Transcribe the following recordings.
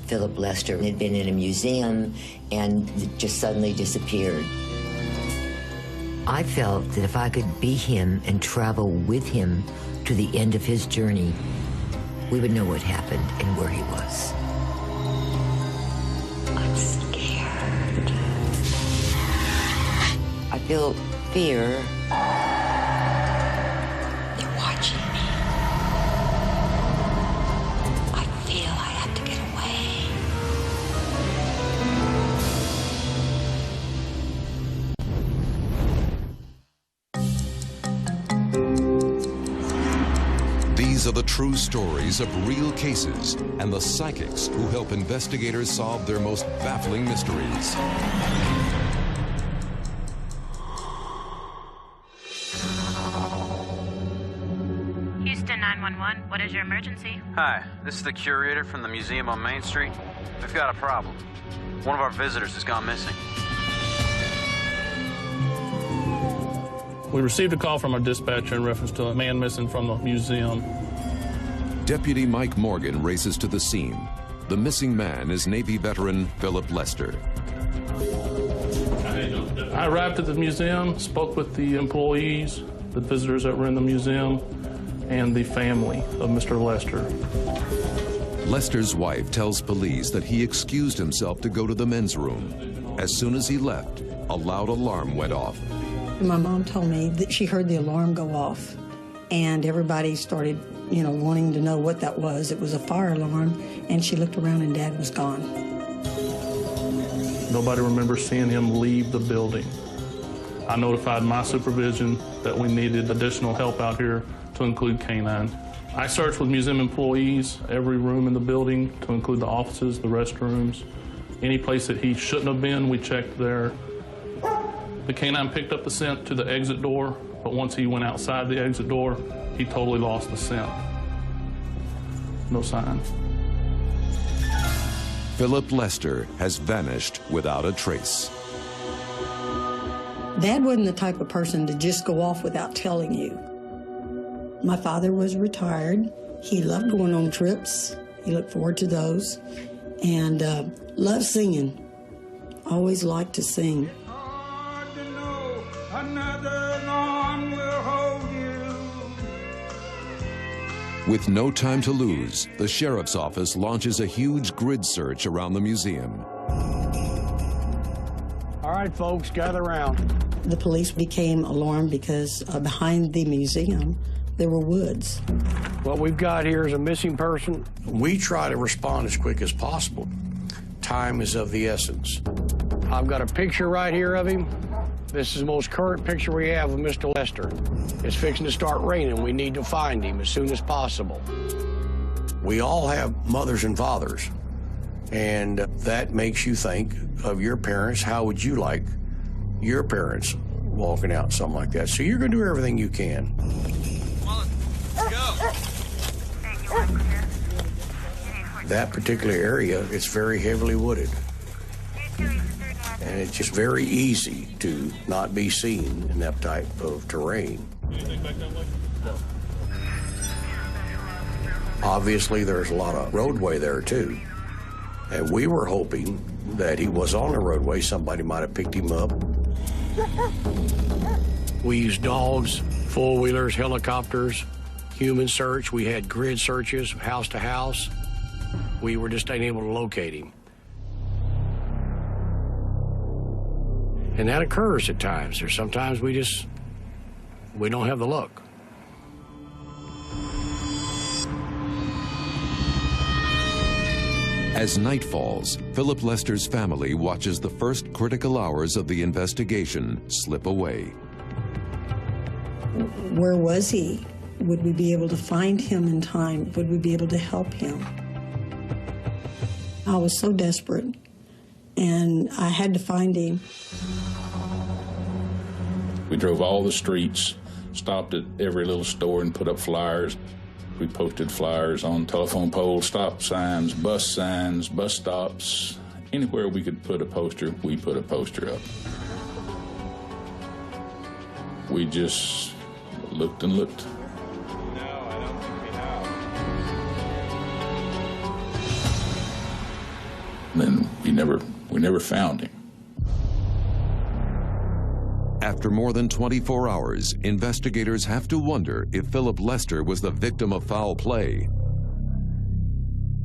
Philip Lester had been in a museum and just suddenly disappeared. I felt that if I could be him and travel with him to the end of his journey, we would know what happened and where he was. I'm scared. I feel fear. They're watching me. I feel I have to get away. These are the true stories of real cases and the psychics who help investigators solve their most baffling mysteries. Houston 911, what is your emergency? Hi, this is the curator from the museum on Main Street. We've got a problem. One of our visitors has gone missing. We received a call from our dispatcher in reference to a man missing from the museum. Deputy Mike Morgan races to the scene. The missing man is Navy veteran Philip Lester. I arrived at the museum, spoke with the employees, the visitors that were in the museum, and the family of Mr. Lester. Lester's wife tells police that he excused himself to go to the men's room. As soon as he left, a loud alarm went off. My mom told me that she heard the alarm go off, and everybody started, wanting to know what that was. It was a fire alarm, and she looked around and Dad was gone. Nobody remembers seeing him leave the building. I notified my supervision that we needed additional help out here, to include canine. I searched with museum employees, every room in the building, to include the offices, the restrooms. Any place that he shouldn't have been, we checked there. The canine picked up the scent to the exit door, but once he went outside the exit door, he totally lost the scent. No sign. Philip Lester has vanished without a trace. Dad wasn't the type of person to just go off without telling you. My father was retired. He loved going on trips. He looked forward to those and loved singing. Always liked to sing. With no time to lose, the sheriff's office launches a huge grid search around the museum. All right, folks, gather around. The police became alarmed because behind the museum, there were woods. What we've got here is a missing person. We try to respond as quick as possible. Time is of the essence. I've got a picture right here of him. This is the most current picture we have of Mr. Lester. It's fixing to start raining. We need to find him as soon as possible. We all have mothers and fathers, and that makes you think of your parents. How would you like your parents walking out something like that? So you're going to do everything you can. That particular area, it's very heavily wooded. And it's just very easy to not be seen in that type of terrain. Obviously, there's a lot of roadway there, too. And we were hoping that he was on the roadway. Somebody might have picked him up. We used dogs, four-wheelers, helicopters, human search. We had grid searches, house to house. We were just unable to locate him. And that occurs at times. There's sometimes we don't have the luck. As night falls, Philip Lester's family watches the first critical hours of the investigation slip away. Where was he? Would we be able to find him in time? Would we be able to help him? I was so desperate, and I had to find him. We drove all the streets, stopped at every little store and put up flyers. We posted flyers on telephone poles, stop signs, bus stops. Anywhere we could put a poster, we put a poster up. We just looked and looked. Then we never found him. After more than 24 hours, investigators have to wonder if Philip Lester was the victim of foul play.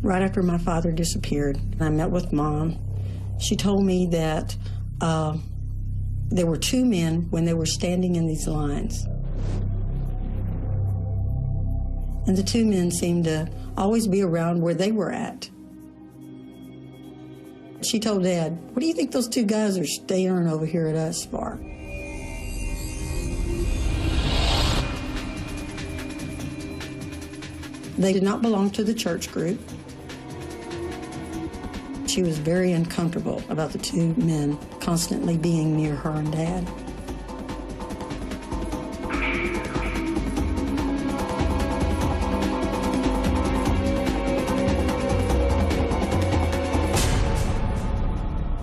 Right after my father disappeared, I met with Mom. She told me that there were two men when they were standing in these lines. And the two men seemed to always be around where they were at. She told Dad, "What do you think those two guys are staring over here at us for?" They did not belong to the church group. She was very uncomfortable about the two men constantly being near her and Dad.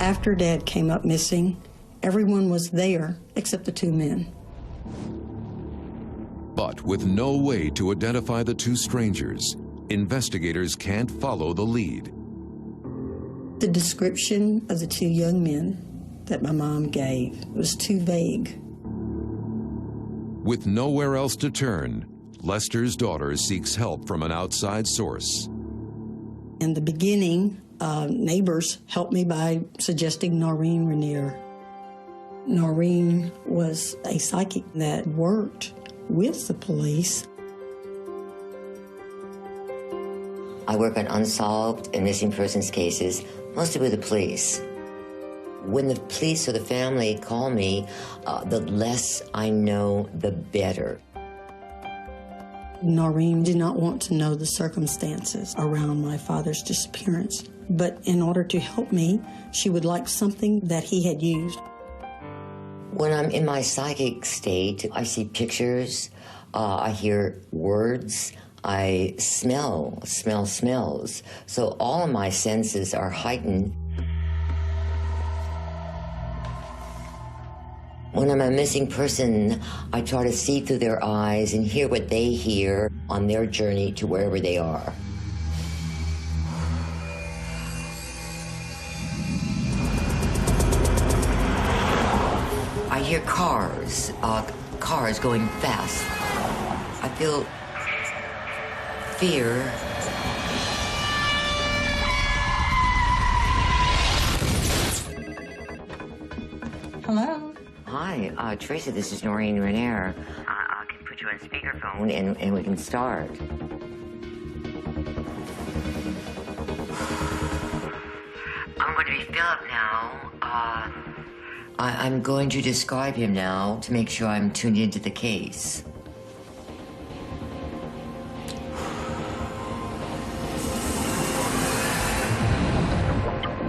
After Dad came up missing, everyone was there except the two men. But with no way to identify the two strangers, investigators can't follow the lead. The description of the two young men that my mom gave was too vague. With nowhere else to turn, Lester's daughter seeks help from an outside source. In the beginning, neighbors helped me by suggesting Noreen Rainier. Noreen was a psychic that worked with the police. I work on unsolved and missing persons cases, mostly with the police. When the police or the family call me, the less I know, the better. Noreen did not want to know the circumstances around my father's disappearance, but in order to help me, she would like something that he had used. When I'm in my psychic state, I see pictures, I hear words, I smell smells. So all of my senses are heightened. When I'm a missing person, I try to see through their eyes and hear what they hear on their journey to wherever they are. I hear cars going fast. I feel fear. Hello? Hi, Teresa, this is Noreen Rainier. I can put you on speakerphone and we can start. I'm going to be Philip now. I'm going to describe him now to make sure I'm tuned into the case.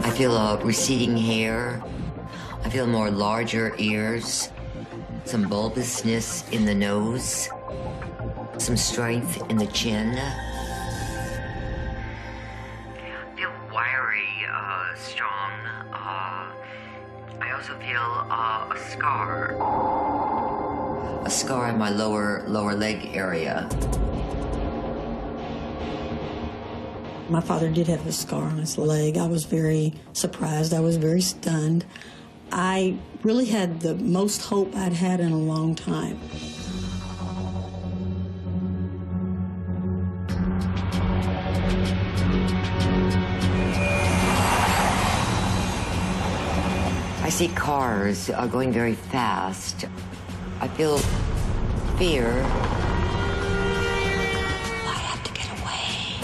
I feel receding hair. I feel more larger ears, some bulbousness in the nose, some strength in the chin. I feel wiry, strong. I also feel a scar in my lower leg area. My father did have a scar on his leg. I was very surprised. I was very stunned. I really had the most hope I'd had in a long time. I see cars going very fast. I feel fear. I have to get away.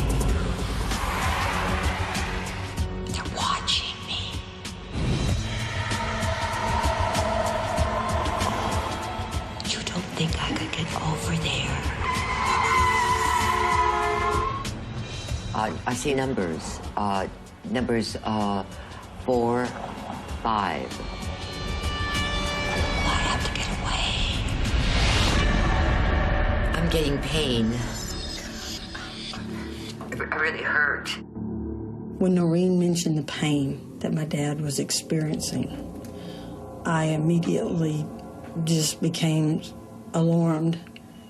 They're watching me. You don't think I could get over there? I see numbers. Numbers 4, 5. I have to get away. I'm getting pain. It really hurt. When Noreen mentioned the pain that my dad was experiencing, I immediately just became alarmed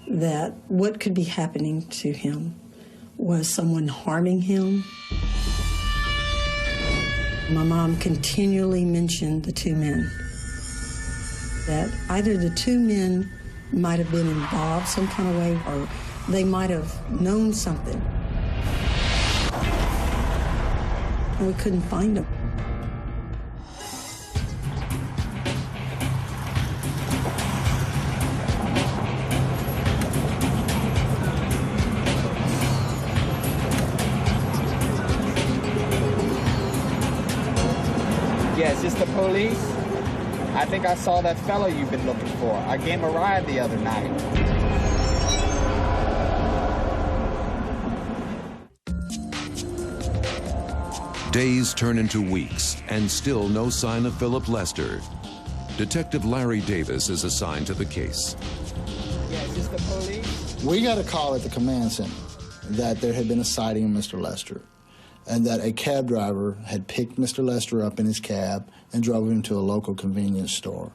that what could be happening to him. Was someone harming him? My mom continually mentioned the two men. That either the two men might have been involved some kind of way, or they might have known something. And we couldn't find them. Yes, it's the police. I think I saw that fellow you've been looking for. I gave him a ride the other night. Days turn into weeks, and still no sign of Philip Lester. Detective Larry Davis is assigned to the case. Yes, it's the police. We got a call at the command center that there had been a sighting of Mr. Lester, and that a cab driver had picked Mr. Lester up in his cab and drove him to a local convenience store.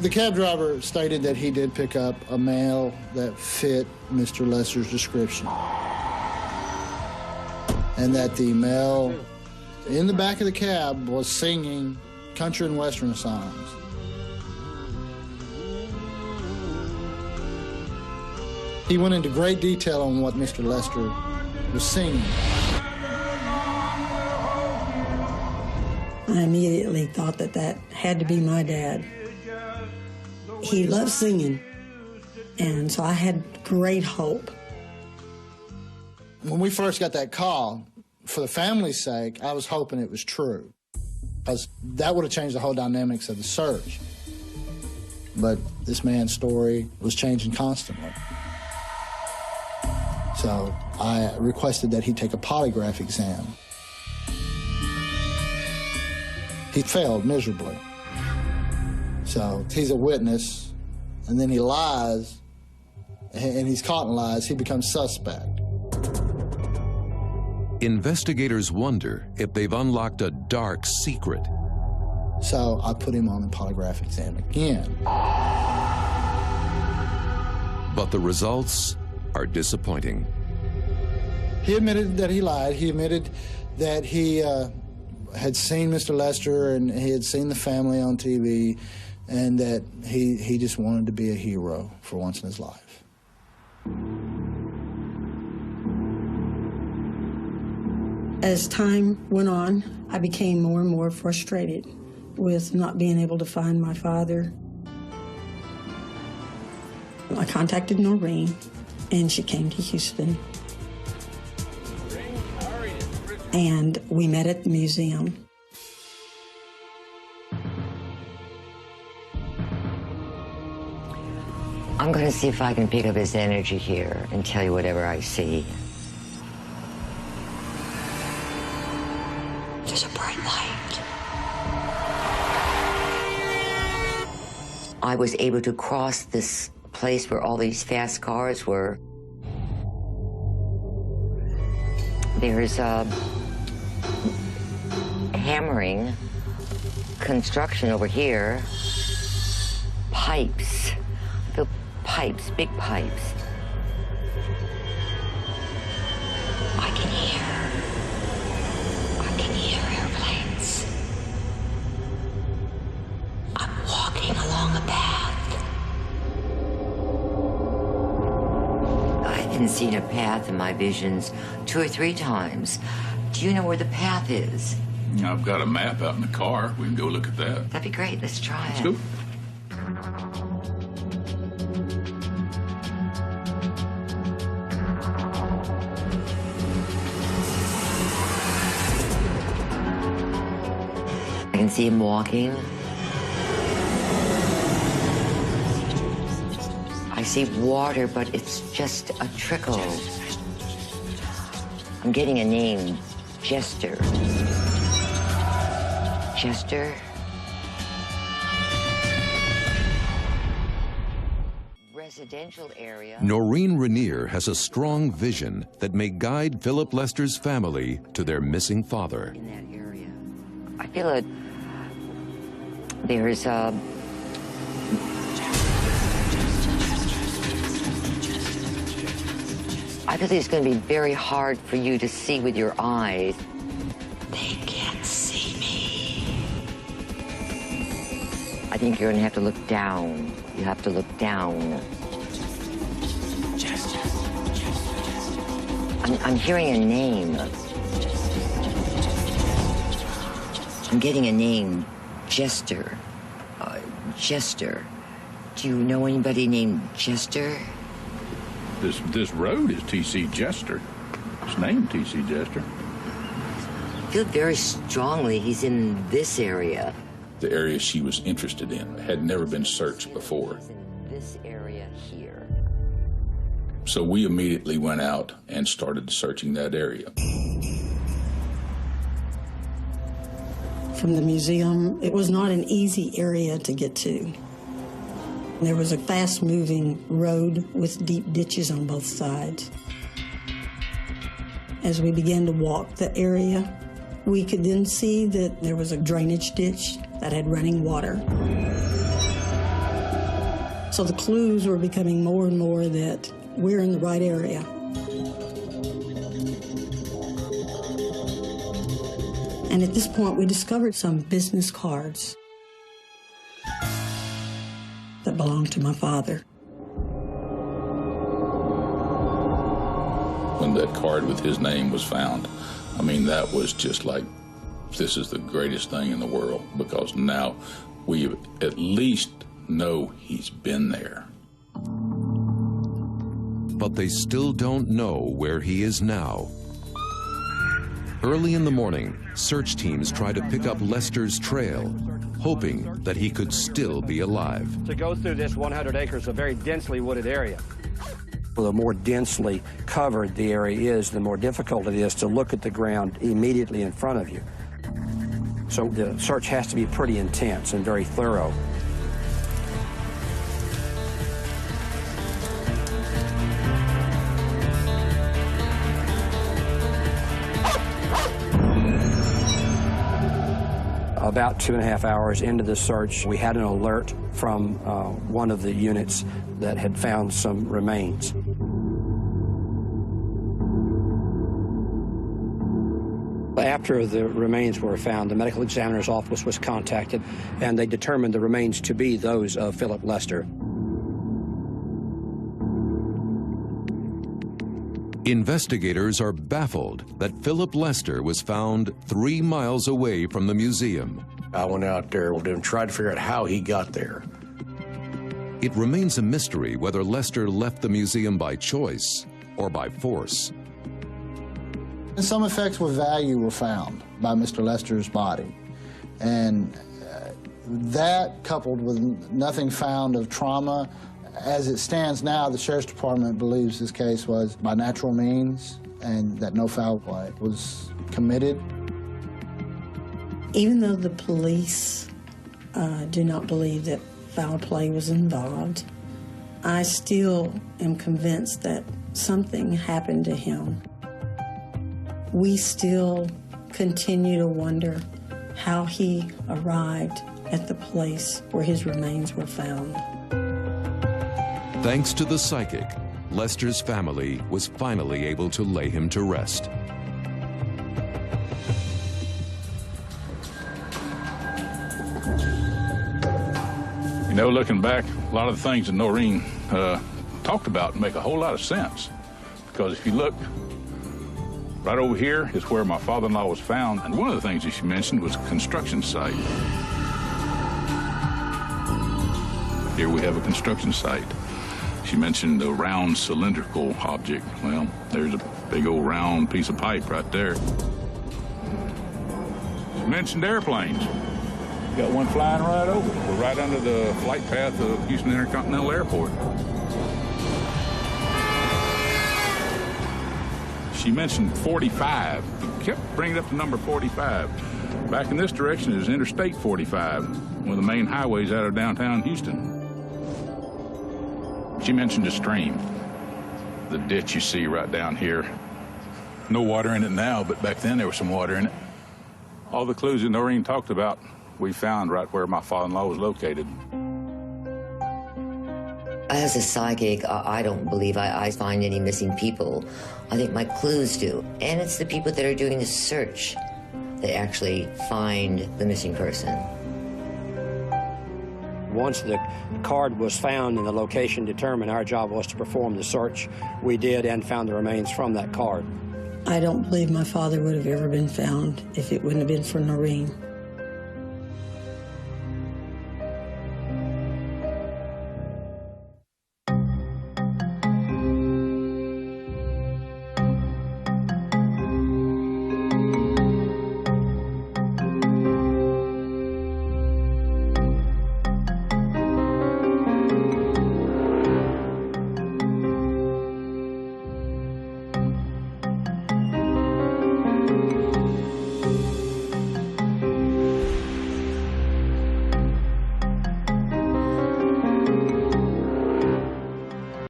The cab driver stated that he did pick up a male that fit Mr. Lester's description, and that the male in the back of the cab was singing country and western songs. He went into great detail on what Mr. Lester was singing. I immediately thought that that had to be my dad. He loved singing, and so I had great hope. When we first got that call, for the family's sake, I was hoping it was true, because that would have changed the whole dynamics of the search. But this man's story was changing constantly. So I requested that he take a polygraph exam. He failed miserably. So he's a witness, and then he lies, and he's caught in lies. He becomes suspect. Investigators wonder if they've unlocked a dark secret. So I put him on the polygraph exam again. But the results are disappointing. He admitted that he lied. He admitted that he had seen Mr. Lester and he had seen the family on TV, and that he just wanted to be a hero for once in his life. As time went on, I became more and more frustrated with not being able to find my father. I contacted Noreen, and she came to Houston. And we met at the museum. I'm going to see if I can pick up his energy here and tell you whatever I see. There's a bright light. I was able to cross this place where all these fast cars were. There's hammering, construction over here, pipes. The pipes, big pipes. I can hear airplanes. I'm walking along a path. I've been seeing a path in my visions 2 or 3 times. Do you know where the path is? I've got a map out in the car. We can go look at that. That'd be great. Let's try it. Let's go. I can see him walking. I see water, but it's just a trickle. I'm getting a name, Jester. Jester? Residential area. Noreen Rainier has a strong vision that may guide Philip Lester's family to their missing father. In that area. I feel it. There's a... I I feel it's going to be very hard for you to see with your eyes. They can't see me. I think you're going to have to look down. You have to look down. I'm hearing a name. I'm getting a name, Jester. Jester. Do you know anybody named Jester? This road is T.C. Jester. It's named T.C. Jester. I feel very strongly he's in this area. The area she was interested in had never been searched before. In this area here. So we immediately went out and started searching that area. From the museum, it was not an easy area to get to. There was a fast-moving road with deep ditches on both sides. As we began to walk the area, we could then see that there was a drainage ditch that had running water. So the clues were becoming more and more that we're in the right area. And at this point, we discovered some business cards that belonged to my father. When that card with his name was found, I mean, that was just like, this is the greatest thing in the world, because now we at least know he's been there. But they still don't know where he is now. Early in the morning, search teams try to pick up Lester's trail, hoping that he could still be alive. To go through this 100 acres of very densely wooded area. The more densely covered the area is, the more difficult it is to look at the ground immediately in front of you. So the search has to be pretty intense and very thorough. About 2.5 hours into the search, we had an alert from one of the units that had found some remains. After the remains were found, the medical examiner's office was contacted, and they determined the remains to be those of Philip Lester. Investigators are baffled that Philip Lester was found 3 miles away from the museum. I went out there and tried to figure out how he got there. It remains a mystery whether Lester left the museum by choice or by force. And some effects with value were found by Mr. Lester's body. And that, coupled with nothing found of trauma, as it stands now, the Sheriff's Department believes this case was by natural means and that no foul play was committed. Even though the police do not believe that foul play was involved, I still am convinced that something happened to him. We still continue to wonder how he arrived at the place where his remains were found. Thanks to the psychic, Lester's family was finally able to lay him to rest. You know, looking back, a lot of the things that Noreen talked about make a whole lot of sense. Because if you look, right over here is where my father-in-law was found. And one of the things that she mentioned was a construction site. Here we have a construction site. She mentioned a round cylindrical object. Well, there's a big old round piece of pipe right there. She mentioned airplanes. Got one flying right over. We're right under the flight path of Houston Intercontinental Airport. She mentioned 45. She kept bringing up the number 45. Back in this direction is Interstate 45, one of the main highways out of downtown Houston. She mentioned a stream. The ditch you see right down here. No water in it now, but back then there was some water in it. All the clues that Noreen talked about, we found right where my father-in-law was located. As a psychic, I don't believe I find any missing people. I think my clues do. And it's the people that are doing the search that actually find the missing person. Once the card was found and the location determined, our job was to perform the search. We did and found the remains from that card. I don't believe my father would have ever been found if it wouldn't have been for Noreen.